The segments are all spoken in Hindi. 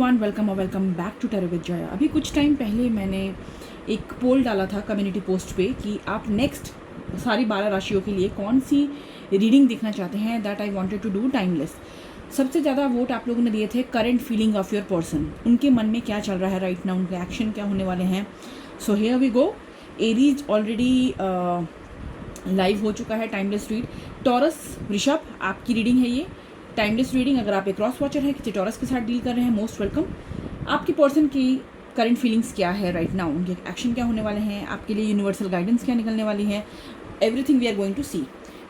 एवरीवन, वेलकम और welcome back to tarot with Jaya. अभी कुछ टाइम पहले मैंने एक पोल डाला था कम्युनिटी पोस्ट पे कि आप नेक्स्ट सारी 12 राशियों के लिए कौन सी रीडिंग देखना चाहते हैं। That I wanted to do timeless. सबसे ज़्यादा वोट आप लोगों ने दिए थे current feeling of your person, उनके मन में क्या चल रहा है राइट नाउ, उनके एक्शन क्या होने वाले हैं। So here we go. Aries already live हो चुका है टाइमलेस रीड। टॉरस वृषभ आपकी रीडिंग है ये टाइमलेस रीडिंग। अगर आप एक क्रॉस वॉचर हैं, किसी टॉरस के साथ डील कर रहे हैं, मोस्ट वेलकम। आपके पर्सन की करंट फीलिंग्स क्या है राइट नाउ, उनके एक्शन क्या होने वाले हैं, आपके लिए यूनिवर्सल गाइडेंस क्या निकलने वाली है, everything we are going to see.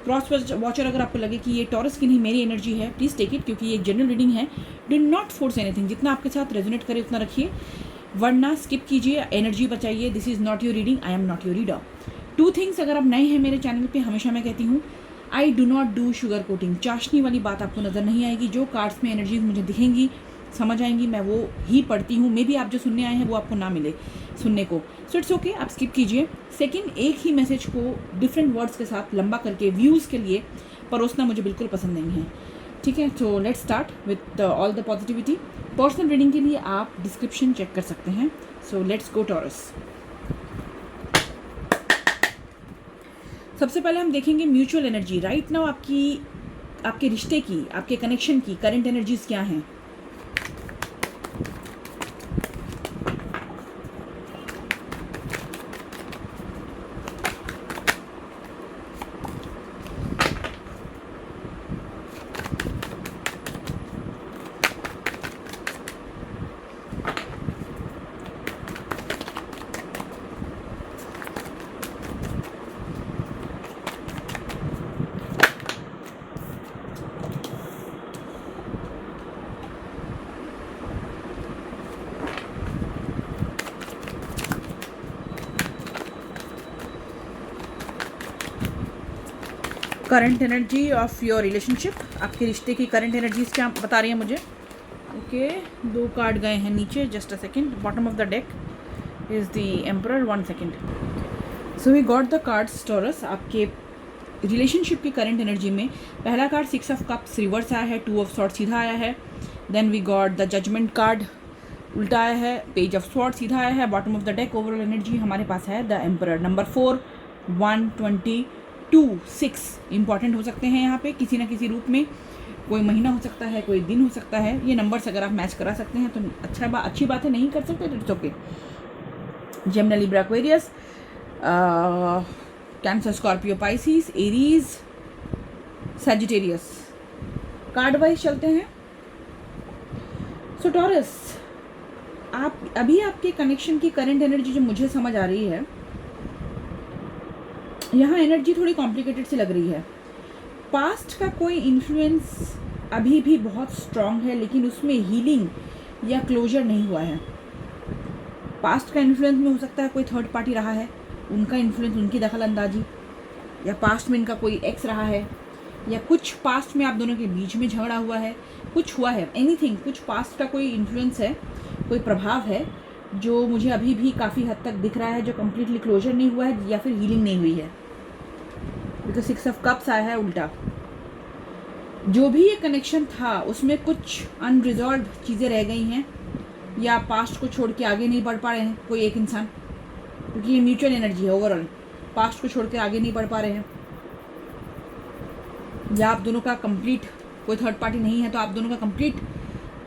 Cross watcher अगर आपको लगे कि ये टॉरस की नहीं मेरी एनर्जी है, प्लीज़ टेक इट, क्योंकि ये एक जनरल रीडिंग है। डू नॉट फोर्स एनीथिंग, जितना आपके साथ रेजोनेट करे उतना रखिए, वरना स्किप कीजिए, एनर्जी बचाइए। This is not your reading, I am not your reader. Two things, अगर आप नए हैं मेरे चैनल पे, हमेशा मैं कहती हूँ I do not do sugar coating. चाशनी वाली बात आपको नज़र नहीं आएगी। जो कार्ड्स में एनर्जीज मुझे दिखेंगी, समझ आएंगी, मैं वो ही पढ़ती हूँ। मे बी आप जो सुनने आए हैं वो आपको ना मिले सुनने को, सो इट्स ओके, आप स्किप कीजिए। सेकंड, एक ही मैसेज को डिफरेंट वर्ड्स के साथ लंबा करके व्यूज़ के लिए परोसना मुझे बिल्कुल पसंद नहीं है, ठीक है। So let's start with all the positivity. Personal reading के लिए आप डिस्क्रिप्शन चेक कर सकते हैं। So let's go taurus. सबसे पहले हम देखेंगे म्यूचुअल एनर्जी राइट नाउ। आपके रिश्ते की, आपके कनेक्शन की करंट एनर्जीज क्या हैं। Current energy of your relationship, आपके रिश्ते की करंट एनर्जीज क्या बता रही है मुझे। ओके, दो कार्ड गए हैं नीचे, just a second. Bottom of the deck is the emperor, 1 second. So we got the cards Taurus. आपके रिलेशनशिप की करंट एनर्जी में पहला कार्ड 6 ऑफ कप्स रिवर्स आया है, 2 ऑफ सॉर्ड सीधा आया है। Then we got the judgement card उल्टा आया है, पेज ऑफ सॉर्ड सीधा आया है। Bottom of the deck overall energy हमारे पास है द एम्परर। नंबर 4, 1, 22, 6 इंपॉर्टेंट हो सकते हैं यहाँ पे किसी ना किसी रूप में। कोई महीना हो सकता है, कोई दिन हो सकता है। ये नंबर्स अगर आप मैच करा सकते हैं तो अच्छी बात है, नहीं कर सकते तो it's okay. Gemini, Libra, Aquarius, cancer, Scorpio, Pisces, Aries, Sagittarius. Card wise चलते हैं। सो टॉरस, आपके कनेक्शन की करंट एनर्जी जो मुझे समझ आ रही है, यहाँ एनर्जी थोड़ी कॉम्प्लिकेटेड सी लग रही है। पास्ट का कोई इन्फ्लुएंस अभी भी बहुत स्ट्रॉन्ग है, लेकिन उसमें हीलिंग या क्लोजर नहीं हुआ है। पास्ट का इन्फ्लुएंस में हो सकता है कोई थर्ड पार्टी रहा है, उनका इन्फ्लुएंस, उनकी दखल अंदाजी, या पास्ट में इनका कोई एक्स रहा है, या कुछ पास्ट में आप दोनों के बीच में झगड़ा हुआ है, कुछ हुआ है, एनीथिंग, कुछ पास्ट का कोई इन्फ्लुएंस है, कोई प्रभाव है जो मुझे अभी भी काफ़ी हद तक दिख रहा है, जो कम्प्लीटली क्लोजर नहीं हुआ है या फिर हीलिंग नहीं हुई है। बिकॉज 6 ऑफ कप्स आया है उल्टा। जो भी ये कनेक्शन था उसमें कुछ अनरिजॉल्व चीज़ें रह गई हैं, या पास्ट को छोड़ के आगे नहीं बढ़ पा रहे हैं कोई एक इंसान, क्योंकि ये म्यूचुअल एनर्जी है ओवरऑल। पास्ट को छोड़ के आगे नहीं बढ़ पा रहे हैं, या आप दोनों का कंप्लीट कोई थर्ड पार्टी नहीं है तो आप दोनों का कंप्लीट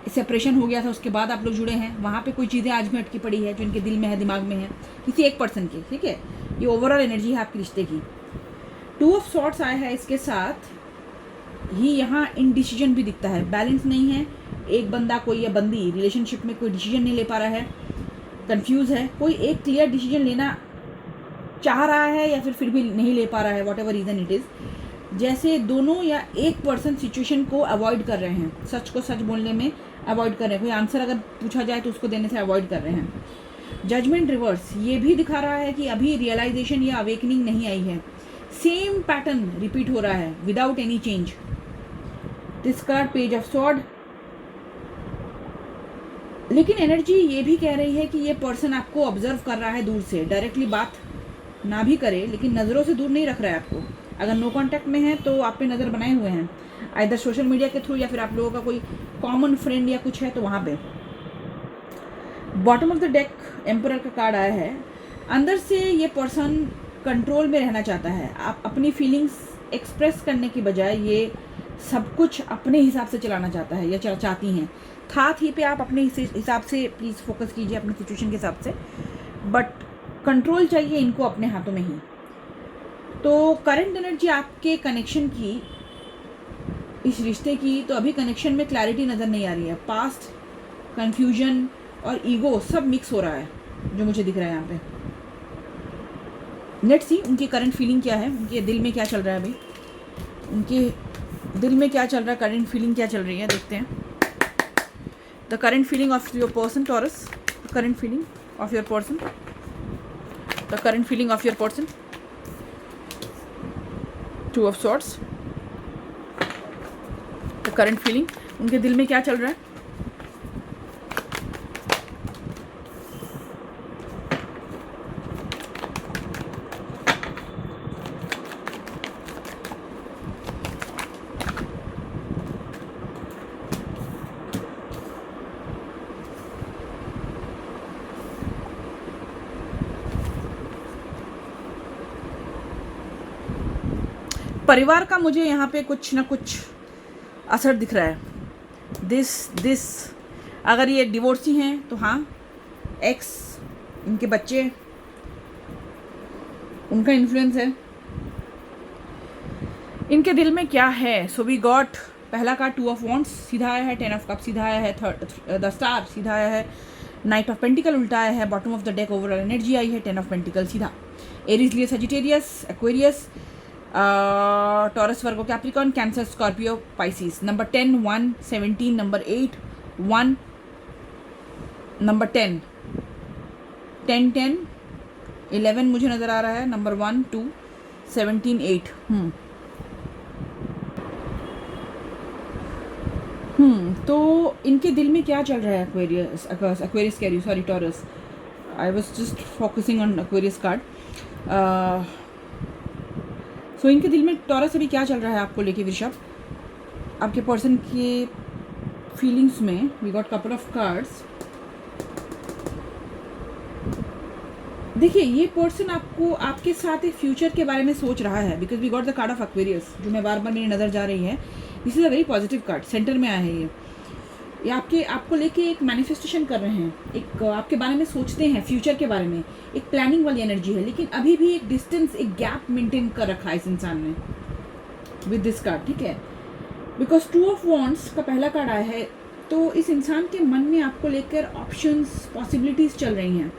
सेपरेशन हो गया था, उसके बाद आप लोग जुड़े हैं। वहाँ पे कोई चीज़ें आज भी अटकी पड़ी है जो इनके दिल में है, दिमाग में है, किसी एक पर्सन की, ठीक है। ये ओवरऑल एनर्जी है आपके रिश्ते की। 2 ऑफ सॉर्ड्स आया है, इसके साथ ही यहाँ इनडिसीजन भी दिखता है, बैलेंस नहीं है। एक बंदा कोई या बंदी रिलेशनशिप में कोई डिसीजन नहीं ले पा रहा है, कंफ्यूज है, कोई एक क्लियर डिसीजन लेना चाह रहा है या फिर भी नहीं ले पा रहा है, what ever reason it is. जैसे दोनों या एक पर्सन सिचुएशन को अवॉइड कर रहे हैं, सच को सच बोलने में अवॉइड कर रहे हैं, कोई आंसर अगर पूछा जाए तो उसको देने से अवॉइड कर रहे हैं। जजमेंट रिवर्स ये भी दिखा रहा है कि अभी रियलाइजेशन या अवेकनिंग नहीं आई है, सेम पैटर्न रिपीट हो रहा है without any change. This card, page of sword. लेकिन एनर्जी ये भी कह रही है कि ये पर्सन आपको ऑब्जर्व कर रहा है दूर से, डायरेक्टली बात ना भी करे लेकिन नज़रों से दूर नहीं रख रहा है आपको। अगर नो कांटेक्ट में है तो आप पे नज़र बनाए हुए हैं, आइदर सोशल मीडिया के थ्रू या फिर आप लोगों का कोई कॉमन फ्रेंड या कुछ है तो वहाँ पे। Bottom of the deck emperor का कार्ड आया है। अंदर से ये पर्सन कंट्रोल में रहना चाहता है। आप अपनी फीलिंग्स एक्सप्रेस करने की बजाय ये सब कुछ अपने हिसाब से चलाना चाहता है या चाहती हैं। साथ ही पे आप अपने हिसाब से प्लीज़ फोकस कीजिए अपनी सिचुएशन के हिसाब से, बट कंट्रोल चाहिए इनको अपने हाथों में ही। तो करंट एनर्जी आपके कनेक्शन की, इस रिश्ते की, तो अभी कनेक्शन में क्लैरिटी नज़र नहीं आ रही है। पास्ट, कन्फ्यूजन और ईगो सब मिक्स हो रहा है जो मुझे दिख रहा है यहाँ पे। लेट्स सी उनकी करंट फीलिंग क्या है, उनके दिल में क्या चल रहा है अभी, उनके दिल में क्या चल रहा है, करंट फीलिंग क्या चल रही है, देखते हैं। The current feeling of your person taurus, the current feeling of your person, the current feeling of your person, two of swords, the current feeling, उनके दिल में क्या चल रहा है। परिवार का मुझे यहाँ पे कुछ ना कुछ असर दिख रहा है। दिस अगर ये डिवोर्सी हैं तो हाँ, एक्स, इनके बच्चे, उनका इन्फ्लुएंस है। इनके दिल में क्या है। सो वी गॉट पहला कार्ड 2 ऑफ वॉन्ड्स सीधा आया है, 10 ऑफ कप सीधा आया है, द स्टार सीधा आया है, नाइट ऑफ पेंटिकल उल्टा आया है, bottom of the deck overall energy आई है, 10 ऑफ पेंटिकल सीधा। एरीज लिए Sagittarius, Aquarius, Taurus, Virgo, Capricorn, Cancer, Scorpio, Pisces. Number 10, 1, 17, number 8, 1, number 10, 10, 10, 11 मुझे नज़र आ रहा है, नंबर 1, 2, 17, 8। तो इनके दिल में क्या चल रहा है। एक्वेरियस कह रही हूँ, sorry, Taurus. I was just focusing on Aquarius card. So इनके दिल में टॉरस अभी क्या चल रहा है आपको लेके वृषभ। आपके पर्सन के फीलिंग्स में we got couple of cards. देखिए ये पर्सन आपको, आपके साथ एक फ्यूचर के बारे में सोच रहा है, because we got the card of Aquarius, जो मैं बार बार मेरी नज़र जा रही है। This is a very positive card, centre में आया है ये आपको लेके एक मैनिफेस्टेशन कर रहे हैं, एक आपके बारे में सोचते हैं, फ्यूचर के बारे में, एक प्लानिंग वाली एनर्जी है। लेकिन अभी भी एक डिस्टेंस, एक गैप मेंटेन कर रखा है इस इंसान ने विद दिस कार्ड, ठीक है। बिकॉज 2 ऑफ वॉन्ड्स का पहला कार्ड आया है, तो इस इंसान के मन में आपको लेकर ऑप्शंस, पॉसिबिलिटीज़ चल रही हैं,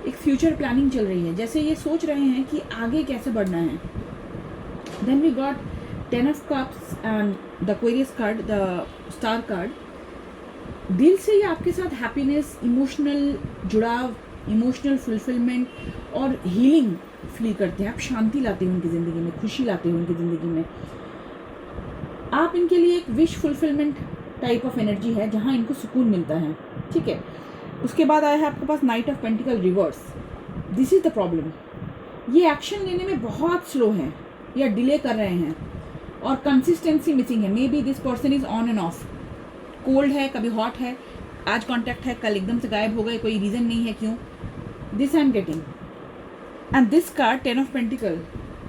एक फ्यूचर प्लानिंग चल रही है, जैसे ये सोच रहे हैं कि आगे कैसे बढ़ना है। Then we got 10 of cups and the Aquarius card, the star card. दिल से ये आपके साथ हैप्पीनेस, इमोशनल जुड़ाव, इमोशनल फुलफिलमेंट और हीलिंग फील करते हैं। आप शांति लाते हो उनकी ज़िंदगी में, खुशी लाते हो उनकी ज़िंदगी में। आप इनके लिए एक wish fulfilment type of energy है, जहाँ इनको सुकून मिलता है, ठीक है। उसके बाद आया है आपके पास knight of pentacle reverse. This is the problem. ये एक्शन लेने में बहुत स्लो हैं या डिले कर रहे हैं और कंसिस्टेंसी मिसिंग है। May be this person is on end of, cold है, कभी हॉट है, आज कांटेक्ट है, कल एकदम से गायब हो गए, कोई रीज़न नहीं है क्यों। This I am getting. And this card 10 ऑफ पेंटिकल,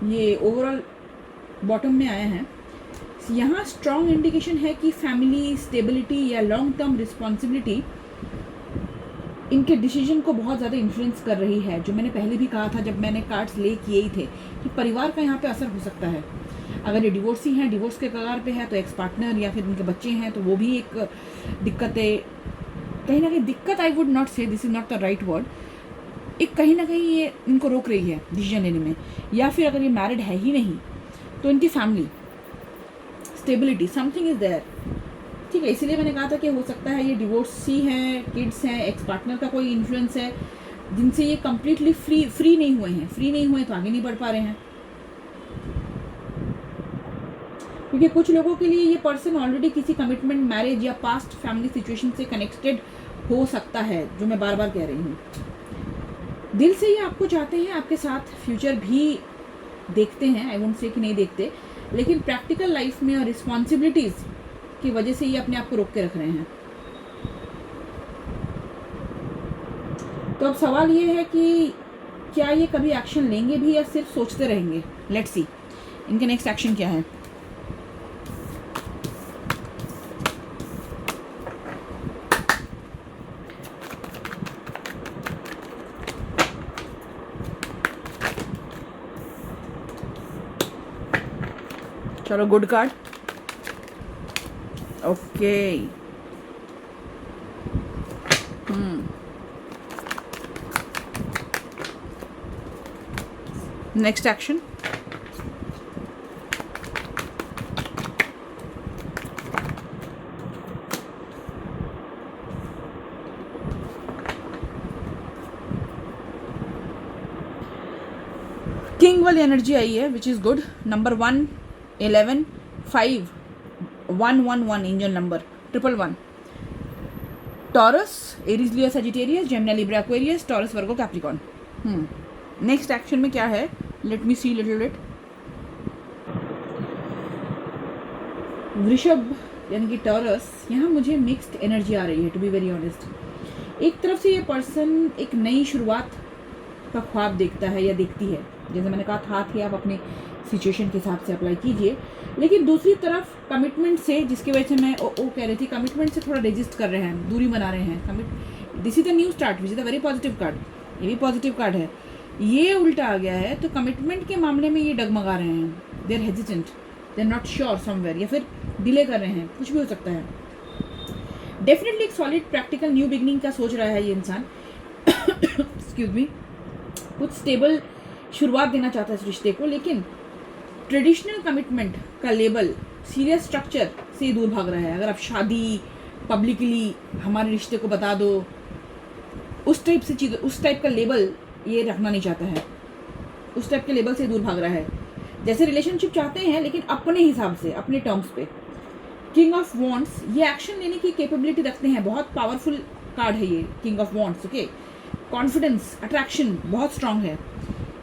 ये ओवरऑल बॉटम में आया है। यहाँ स्ट्रॉन्ग इंडिकेशन है कि फैमिली स्टेबिलिटी या लॉन्ग टर्म रिस्पॉन्सिबिलिटी इनके डिसीजन को बहुत ज़्यादा इन्फ्लुएंस कर रही है। जो मैंने पहले भी कहा था जब मैंने कार्ड्स ले किए ही थे, कि परिवार का यहाँ पे असर हो सकता है। अगर ये डिवोर्सी हैं, डिवोर्स के कगार पे है, तो एक्स पार्टनर या फिर उनके बच्चे हैं, तो वो भी एक दिक्कत है। कहीं ना कहीं दिक्कत, आई वुड नॉट से, this is not the right word, एक कहीं ना कहीं ये इनको रोक रही है डिसीजन लेने में। या फिर अगर ये मैरिड है ही नहीं, तो इनकी family stability, something is there, ठीक है। इसीलिए मैंने कहा था कि हो सकता है ये डिवोर्सी हैं, किड्स हैं, एक्स पार्टनर का कोई इन्फ्लुएंस है, जिनसे ये कम्प्लीटली फ्री नहीं हुए हैं। फ्री नहीं हुए तो आगे नहीं बढ़ पा रहे हैं, क्योंकि कुछ लोगों के लिए ये पर्सन ऑलरेडी किसी कमिटमेंट, मैरिज या पास्ट फैमिली सिचुएशन से कनेक्टेड हो सकता है, जो मैं बार बार कह रही हूँ। दिल से ये आपको चाहते हैं, आपके साथ फ्यूचर भी देखते हैं, आई वोंट से कि नहीं देखते, लेकिन प्रैक्टिकल लाइफ में और रिस्पॉन्सिबिलिटीज़ की वजह से ये अपने आप को रोक के रख रहे हैं। तो अब सवाल ये है कि क्या ये कभी एक्शन लेंगे भी या सिर्फ सोचते रहेंगे। लेट्स सी इनके नेक्स्ट एक्शन क्या है। चलो good card. Okay next action. King वाली एनर्जी आई है which is good. Number 1 11 5 1 1 1 angel number 111। Taurus, Aries, Leo, Sagittarius, Gemini, Libra, Aquarius, Taurus, Virgo, Capricorn. Next action में क्या है, लेट मी सी लिटिल बिट। वृषभ यानी कि टॉरस, यहाँ मुझे मिक्स्ड एनर्जी आ रही है टू बी वेरी ऑनेस्ट। एक तरफ से ये पर्सन एक नई शुरुआत का ख्वाब देखता है या देखती है, जैसे मैंने कहा था कि आप अपने सिचुएशन के हिसाब से अप्लाई कीजिए, लेकिन दूसरी तरफ कमिटमेंट से, जिसकी वजह से मैं कह रही थी, कमिटमेंट से थोड़ा रेजिस्ट कर रहे हैं, दूरी बना रहे हैं। This is the new start which is the very positive card. ये भी पॉजिटिव कार्ड है, ये उल्टा आ गया है तो कमिटमेंट के मामले में ये डगमगा रहे हैं, they are hesitant, they are not sure somewhere, या फिर डिले कर रहे हैं, कुछ भी हो सकता है। डेफिनेटली एक सॉलिड प्रैक्टिकल न्यू बिगनिंग का सोच रहा है ये इंसान एक्सक्यूज मी, कुछ स्टेबल शुरुआत देना चाहता है इस रिश्ते को, लेकिन ट्रेडिशनल कमिटमेंट का लेबल, सीरियस स्ट्रक्चर से दूर भाग रहा है। अगर आप शादी पब्लिकली हमारे रिश्ते को बता दो, उस टाइप से चीज़, उस टाइप का लेबल ये रखना नहीं चाहता है, उस टाइप के लेबल से दूर भाग रहा है। जैसे रिलेशनशिप चाहते हैं लेकिन अपने हिसाब से, अपने टर्म्स पे। किंग ऑफ वॉन्ड्स, ये एक्शन लेने की कैपेबिलिटी रखते हैं, बहुत पावरफुल कार्ड है ये king of wands. Okay, confidence, attraction बहुत स्ट्रांग है,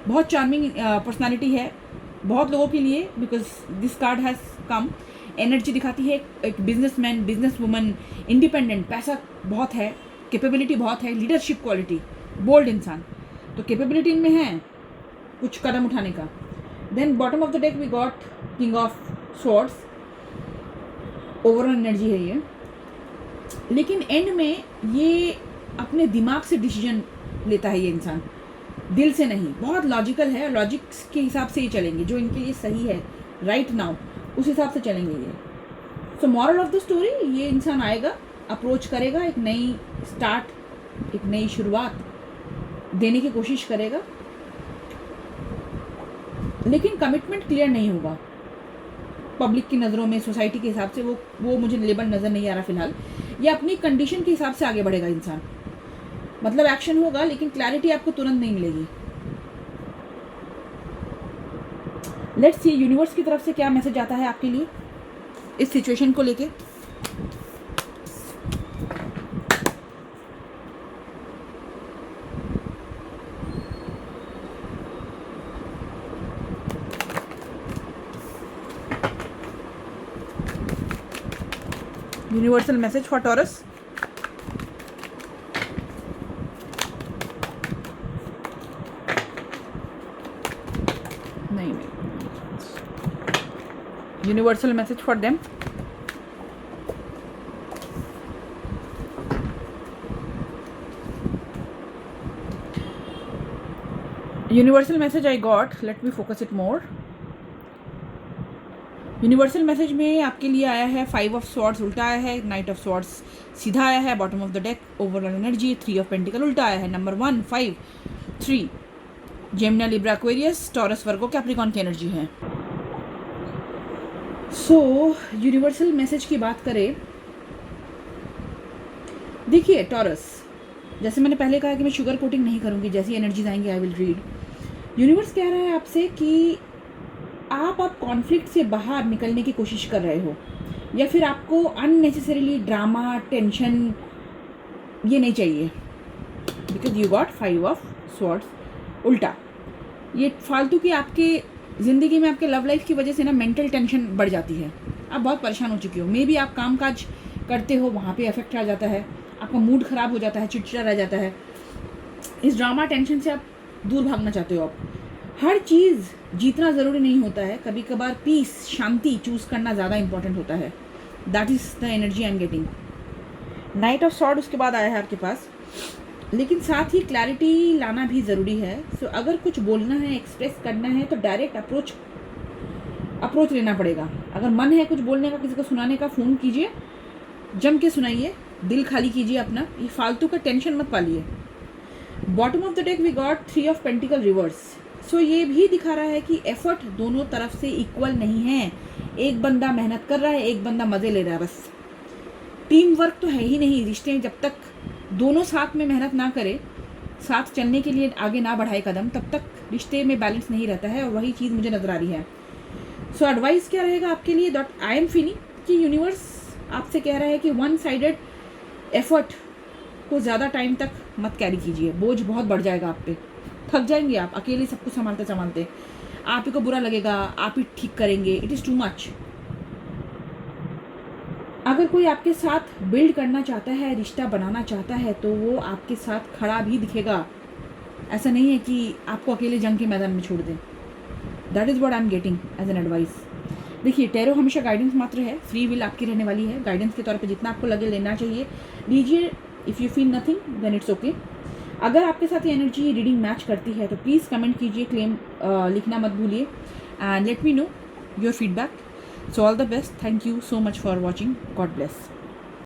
बहुत चार्मिंग पर्सनालिटी है बहुत लोगों के लिए, because this card has come. Energy दिखाती है एक बिजनेसमैन, बिजनेस वुमन, इंडिपेंडेंट, पैसा बहुत है, कैपेबिलिटी बहुत है, लीडरशिप क्वालिटी, बोल्ड इंसान, तो कैपेबिलिटी इनमें है कुछ कदम उठाने का। Then bottom of the deck we got king of swords, overall energy है ये, लेकिन एंड में ये अपने दिमाग से डिसीजन लेता है ये इंसान, दिल से नहीं, बहुत लॉजिकल है, लॉजिक्स के हिसाब से ही चलेंगे, जो इनके लिए सही है राइट नाउ उस हिसाब से चलेंगे ये। So moral of the story, ये इंसान आएगा, अप्रोच करेगा, एक नई स्टार्ट, एक नई शुरुआत देने की कोशिश करेगा, लेकिन कमिटमेंट क्लियर नहीं होगा पब्लिक की नज़रों में, सोसाइटी के हिसाब से। वो मुझे लेबल नज़र नहीं आ रहा फिलहाल। या अपनी कंडीशन के हिसाब से आगे बढ़ेगा इंसान, मतलब एक्शन होगा लेकिन क्लैरिटी आपको तुरंत नहीं मिलेगी। लेट्स सी यूनिवर्स की तरफ से क्या मैसेज आता है आपके लिए इस सिचुएशन को लेके। Universal message for Taurus. नहीं, universal message for them. Universal message I got, let me focus it more. Universal message में आपके लिए आया है 5 ऑफ स्वॉर्ड्स उल्टा आया है, नाइट ऑफ स्वॉर्ड्स सीधा आया है, bottom of the deck overall energy 3 of pentacle उल्टा आया है, number 1 5 3, Gemini, Libra, Aquarius, Taurus, Virgo, Capricorn की एनर्जी है। सो यूनिवर्सल मैसेज की बात करें, देखिए टॉरस, जैसे मैंने पहले कहा कि मैं शुगर कोटिंग नहीं करूँगी, जैसी एनर्जीज आएंगी आई विल रीड। यूनिवर्स कह रहा है आपसे कि आप कॉन्फ्लिक्ट से बाहर निकलने की कोशिश कर रहे हो, या फिर आपको अननेसेसरीली ड्रामा, टेंशन ये नहीं चाहिए, because you got 5 of swords उल्टा। ये फालतू की आपके ज़िंदगी में, आपके लव लाइफ की वजह से ना मेंटल टेंशन बढ़ जाती है, आप बहुत परेशान हो चुकी हो। मे बी आप काम काज करते हो, वहाँ पे इफेक्ट आ जाता है, आपका मूड ख़राब हो जाता है, चिड़चिड़ा रह जाता है, इस ड्रामा टेंशन से आप दूर भागना चाहते हो। आप हर चीज़ जीतना ज़रूरी नहीं होता है, कभी कभार पीस, शांति चूज़ करना ज़्यादा इंपॉर्टेंट होता है। That is the energy I am getting. Night of sword उसके बाद आया है आपके पास, लेकिन साथ ही क्लैरिटी लाना भी ज़रूरी है। सो अगर कुछ बोलना है, एक्सप्रेस करना है, तो डायरेक्ट अप्रोच लेना पड़ेगा। अगर मन है कुछ बोलने का, किसी को सुनाने का, फ़ोन कीजिए, जम के सुनाइए, दिल खाली कीजिए अपना, ये फालतू का टेंशन मत पालिए। Bottom of the deck we got 3 of pentacle reverse. So ये भी दिखा रहा है कि एफर्ट दोनों तरफ से इक्वल नहीं है। एक बंदा मेहनत कर रहा है, एक बंदा मज़े ले रहा है बस। टीम वर्क तो है ही नहीं। रिश्ते में जब तक दोनों साथ में मेहनत ना करें, साथ चलने के लिए आगे ना बढ़ाए कदम, तब तक रिश्ते में बैलेंस नहीं रहता है, और वही चीज़ मुझे नज़र आ रही है। सो एडवाइस क्या रहेगा आपके लिए? दैट आई एम फीलिंग कि यूनिवर्स आपसे कह रहा है कि वन साइडेड एफर्ट को ज़्यादा टाइम तक मत कैरी कीजिए, बोझ बहुत बढ़ जाएगा आप पे, थक जाएंगे आप अकेले सब कुछ संभालते संभालते, आप ही को बुरा लगेगा, आप ही ठीक करेंगे, इट इज़ टू मच। अगर कोई आपके साथ बिल्ड करना चाहता है, रिश्ता बनाना चाहता है, तो वो आपके साथ खड़ा भी दिखेगा। ऐसा नहीं है कि आपको अकेले जंग के मैदान में छोड़ दें। That is what I am getting as an advice. देखिए, टैरो हमेशा गाइडेंस मात्र है, फ्री विल आपकी रहने वाली है। गाइडेंस के तौर पे जितना आपको लगे लेना चाहिए लीजिए। If you feel nothing then it's okay. अगर आपके साथ ये एनर्जी रीडिंग मैच करती है तो प्लीज़ कमेंट कीजिए, क्लेम लिखना मत भूलिए, and let me know your feedback. So all the best, thank you so much for watching, God bless.